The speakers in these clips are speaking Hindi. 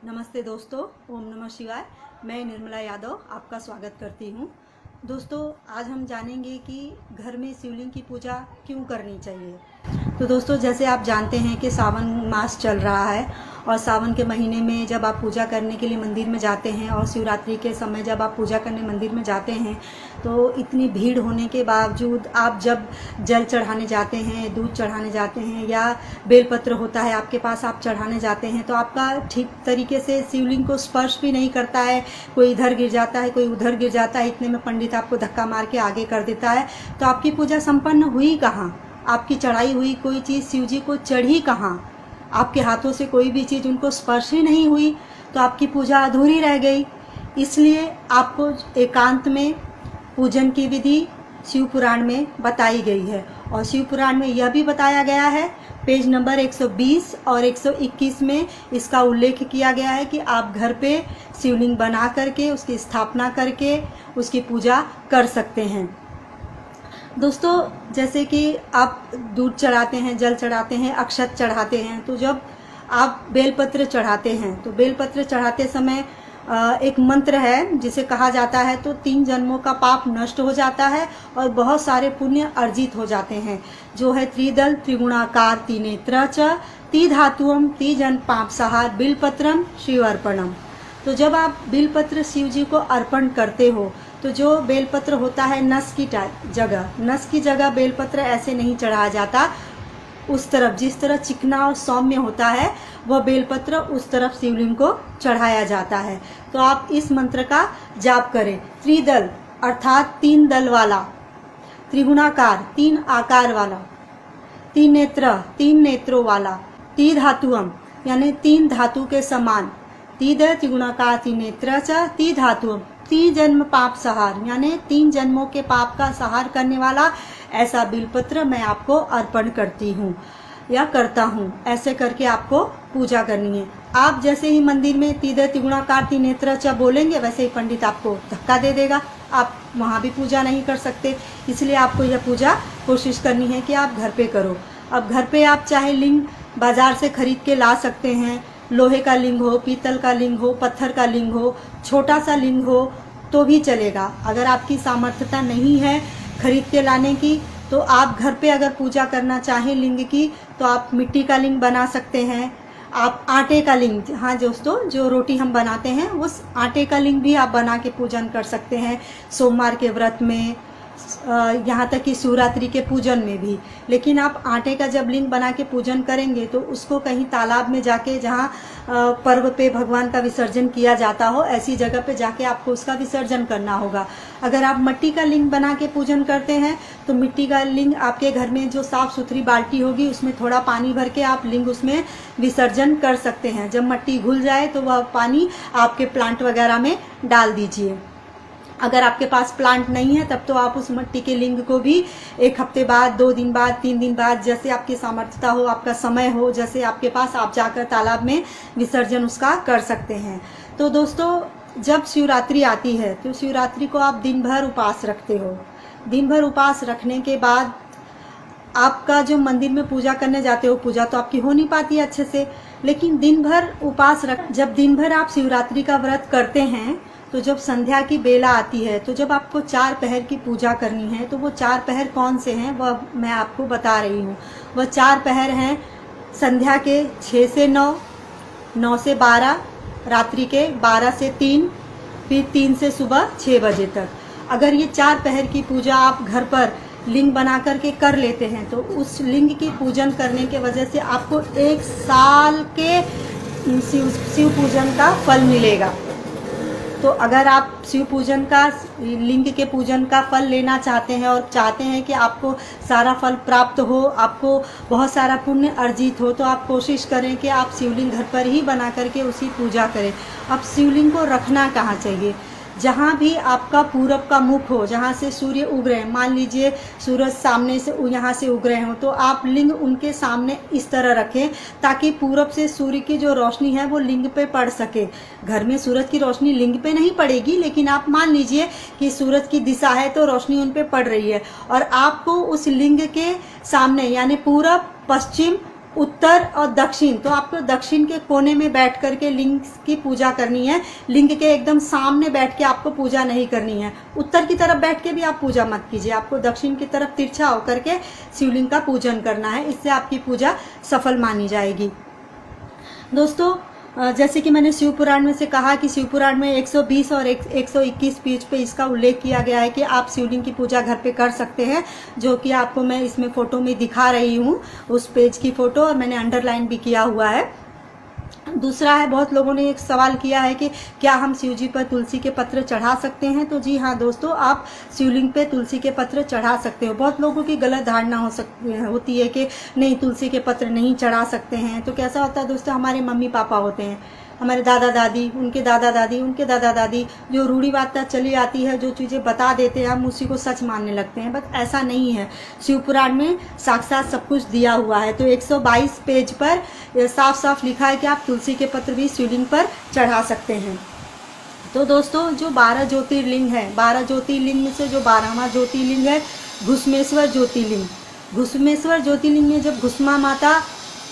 नमस्ते दोस्तों, ओम नमः शिवाय। मैं निर्मला यादव आपका स्वागत करती हूँ। दोस्तों, आज हम जानेंगे कि घर में शिवलिंग की पूजा क्यों करनी चाहिए। तो दोस्तों, जैसे आप जानते हैं कि सावन मास चल रहा है और सावन के महीने में जब आप पूजा करने के लिए मंदिर में जाते हैं और शिवरात्रि के समय जब आप पूजा करने मंदिर में जाते हैं तो इतनी भीड़ होने के बावजूद आप जब जल चढ़ाने जाते हैं, दूध चढ़ाने जाते हैं या बेलपत्र होता है आपके पास, आप चढ़ाने जाते हैं तो आपका ठीक तरीके से शिवलिंग को स्पर्श भी नहीं करता है। कोई इधर गिर जाता है, कोई उधर गिर जाता है, इतने में पंडित आपको धक्का मार के आगे कर देता है। तो आपकी पूजा संपन्न हुई कहाँ? आपकी चढ़ाई हुई कोई चीज़ शिव जी को चढ़ी कहाँ? आपके हाथों से कोई भी चीज़ उनको स्पर्श ही नहीं हुई तो आपकी पूजा अधूरी रह गई। इसलिए आपको एकांत में पूजन की विधि शिव पुराण में बताई गई है और शिव पुराण में यह भी बताया गया है, पेज नंबर 120 और 121 में इसका उल्लेख किया गया है कि आप घर पे शिवलिंग बना करके उसकी स्थापना करके उसकी पूजा कर सकते हैं। दोस्तों, जैसे कि आप दूध चढ़ाते हैं, जल चढ़ाते हैं, अक्षत चढ़ाते हैं, तो जब आप बेलपत्र चढ़ाते हैं तो बेलपत्र चढ़ाते समय एक मंत्र है जिसे कहा जाता है तो 3 जन्मों का पाप नष्ट हो जाता है और बहुत सारे पुण्य अर्जित हो जाते हैं, जो है त्रिदल त्रिगुणाकार त्रिनेत्र च ती धातुअम ती जन पाप सहार बिलपत्रम शिव अर्पणम। तो जब आप बिलपत्र शिव जी को अर्पण करते हो तो जो बेलपत्र होता है नस की जगह बेलपत्र ऐसे नहीं चढ़ाया जाता, उस तरफ जिस तरह चिकना और सौम्य होता है वह बेलपत्र उस तरफ शिवलिंग को चढ़ाया जाता है। तो आप इस मंत्र का जाप करें। त्रिदल अर्थात 3 दल वाला, त्रिगुणाकार 3 आकार वाला, त्रिनेत्र 3 नेत्रों वाला, ती धातुअम यानी 3 धातु के समान, तीदल त्रिगुणाकार त्रिनेत्र च ती धातुअम 3 जन्म पाप सहार यानी 3 जन्मों के पाप का सहार करने वाला ऐसा बिलपत्र मैं आपको अर्पण करती हूँ या करता हूँ। ऐसे करके आपको पूजा करनी है। आप जैसे ही मंदिर में तीदल त्रिगुणाकार त्रिनेत्र च बोलेंगे वैसे ही पंडित आपको धक्का दे देगा, आप वहाँ भी पूजा नहीं कर सकते। इसलिए आपको यह पूजा कोशिश करनी है कि आप घर पे करो। अब घर पे आप चाहे लिंग बाजार से खरीद के ला सकते हैं, लोहे का लिंग हो, पीतल का लिंग हो, पत्थर का लिंग हो, छोटा सा लिंग हो तो भी चलेगा। अगर आपकी सामर्थ्यता नहीं है खरीद के लाने की तो आप घर पे अगर पूजा करना चाहें लिंग की तो आप मिट्टी का लिंग बना सकते हैं। आप आटे का लिंग, हाँ दोस्तों, जो रोटी हम बनाते हैं उस आटे का लिंग भी आप बना के पूजन कर सकते हैं सोमवार के व्रत में, यहाँ तक कि शिवरात्रि के पूजन में भी। लेकिन आप आटे का जब लिंग बना के पूजन करेंगे तो उसको कहीं तालाब में जाके, जहाँ पर्व पे भगवान का विसर्जन किया जाता हो, ऐसी जगह पे जाके आपको उसका विसर्जन करना होगा। अगर आप मिट्टी का लिंग बना के पूजन करते हैं तो मिट्टी का लिंग आपके घर में जो साफ सुथरी बाल्टी होगी उसमें थोड़ा पानी भर के आप लिंग उसमें विसर्जन कर सकते हैं। जब मिट्टी घुल जाए तो वह पानी आपके प्लांट वगैरह में डाल दीजिए। अगर आपके पास प्लांट नहीं है तब तो आप उस मिट्टी के लिंग को भी 1 हफ्ते बाद, 2 दिन बाद, 3 दिन बाद, जैसे आपकी सामर्थ्यता हो, आपका समय हो, जैसे आपके पास, आप जाकर तालाब में विसर्जन उसका कर सकते हैं। तो दोस्तों, जब शिवरात्रि आती है तो शिवरात्रि को आप दिन भर उपवास रखते हो। दिन भर उपवास रखने के बाद आपका जो मंदिर में पूजा करने जाते हो, पूजा तो आपकी हो नहीं पाती है अच्छे से, लेकिन दिन भर उपवास जब दिन भर आप शिवरात्रि का व्रत करते हैं तो जब संध्या की बेला आती है तो जब आपको 4 पहर की पूजा करनी है तो वो 4 पहर कौन से हैं वह मैं आपको बता रही हूँ। वह 4 पहर हैं संध्या के 6 से 9, 9 से 12, रात्रि के 12 से 3, फिर 3 से सुबह 6 बजे तक। अगर ये 4 पहर की पूजा आप घर पर लिंग बना करके कर लेते हैं तो उस लिंग की पूजन करने के वजह से आपको 1 साल के शिव पूजन का फल मिलेगा। तो अगर आप शिव पूजन का, लिंग के पूजन का फल लेना चाहते हैं और चाहते हैं कि आपको सारा फल प्राप्त हो, आपको बहुत सारा पुण्य अर्जित हो, तो आप कोशिश करें कि आप शिवलिंग घर पर ही बना करके उसी पूजा करें। अब शिवलिंग को रखना कहाँ चाहिए? जहाँ भी आपका पूरब का मुख हो, जहाँ से सूर्य उग रहे हैं, मान लीजिए सूरज सामने से यहाँ से उग रहे हो तो आप लिंग उनके सामने इस तरह रखें ताकि पूरब से सूर्य की जो रोशनी है वो लिंग पे पड़ सके। घर में सूरज की रोशनी लिंग पे नहीं पड़ेगी, लेकिन आप मान लीजिए कि सूरज की दिशा है तो रोशनी उन पे पड़ रही है और आपको उस लिंग के सामने यानी पूरब, पश्चिम उत्तर और दक्षिण। तो आपको दक्षिण के कोने में बैठ करके लिंग की पूजा करनी है। लिंग के एकदम सामने बैठ के आपको पूजा नहीं करनी है। उत्तर की तरफ बैठ के भी आप पूजा मत कीजिए, आपको दक्षिण की तरफ तिरछा होकर के शिवलिंग का पूजन करना है। इससे आपकी पूजा सफल मानी जाएगी। दोस्तों, जैसे कि मैंने शिव पुराण में से कहा कि शिव पुराण में 120 और 121 पेज पे इसका उल्लेख किया गया है कि आप शिवलिंग की पूजा घर पे कर सकते हैं, जो कि आपको मैं इसमें फ़ोटो में दिखा रही हूँ, उस पेज की फ़ोटो, और मैंने अंडरलाइन भी किया हुआ है। दूसरा है, बहुत लोगों ने एक सवाल किया है कि क्या हम शिव जी पर तुलसी के पत्र चढ़ा सकते हैं। तो जी हाँ दोस्तों, आप शिवलिंग पे तुलसी के पत्र चढ़ा सकते हो। बहुत लोगों की गलत धारणा होती है कि नहीं, तुलसी के पत्र नहीं चढ़ा सकते हैं। तो कैसा होता है दोस्तों, हमारे मम्मी पापा होते हैं, हमारे दादा दादी, उनके दादा दादी, उनके दादा दादी, जो रूढ़िवादिता चली आती है, जो चीज़ें बता देते हैं, हम उसी को सच मानने लगते हैं। बट ऐसा नहीं है, शिव पुराण में साक्षात सब कुछ दिया हुआ है। तो 122 पेज पर साफ साफ लिखा है कि आप तुलसी के पत्र भी शिवलिंग पर चढ़ा सकते हैं। तो दोस्तों, जो 12 ज्योतिर्लिंग है, 12 ज्योतिर्लिंग में से जो 12वां ज्योतिर्लिंग है घुसमेश्वर ज्योतिर्लिंग। घुसमेश्वर ज्योतिर्लिंग में जब घुसमा माता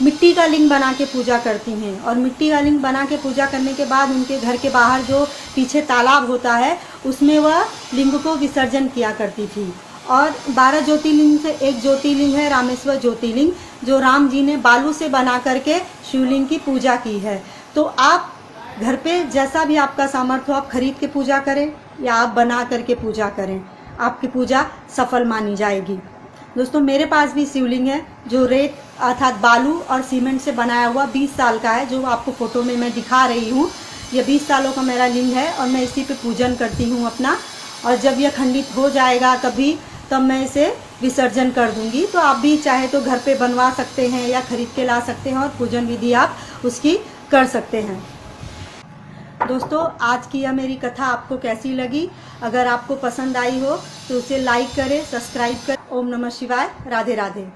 मिट्टी का लिंग बना के पूजा करती हैं, और मिट्टी का लिंग बना के पूजा करने के बाद उनके घर के बाहर जो पीछे तालाब होता है, उसमें वह लिंग को विसर्जन किया करती थी। और 12 ज्योतिर्लिंग से एक ज्योतिर्लिंग है रामेश्वर ज्योतिर्लिंग, जो राम जी ने बालू से बना करके शिवलिंग की पूजा की है। तो आप घर पे जैसा भी आपका सामर्थ्य हो, आप खरीद के पूजा करें या आप बना करके पूजा करें, आपकी पूजा सफल मानी जाएगी। दोस्तों, मेरे पास भी शिवलिंग है जो रेत अर्थात बालू और सीमेंट से बनाया हुआ 20 साल का है, जो आपको फ़ोटो में मैं दिखा रही हूँ। ये 20 सालों का मेरा लिंग है और मैं इसी पे पूजन करती हूँ अपना। और जब यह खंडित हो जाएगा कभी, तब मैं इसे विसर्जन कर दूंगी। तो आप भी चाहे तो घर पे बनवा सकते हैं या खरीद के ला सकते हैं, और पूजन विधि आप उसकी कर सकते हैं। दोस्तों, आज की यह मेरी कथा आपको कैसी लगी? अगर आपको पसंद आई हो तो उसे लाइक करें, सब्सक्राइब करें। ओम नमः शिवाय। राधे राधे।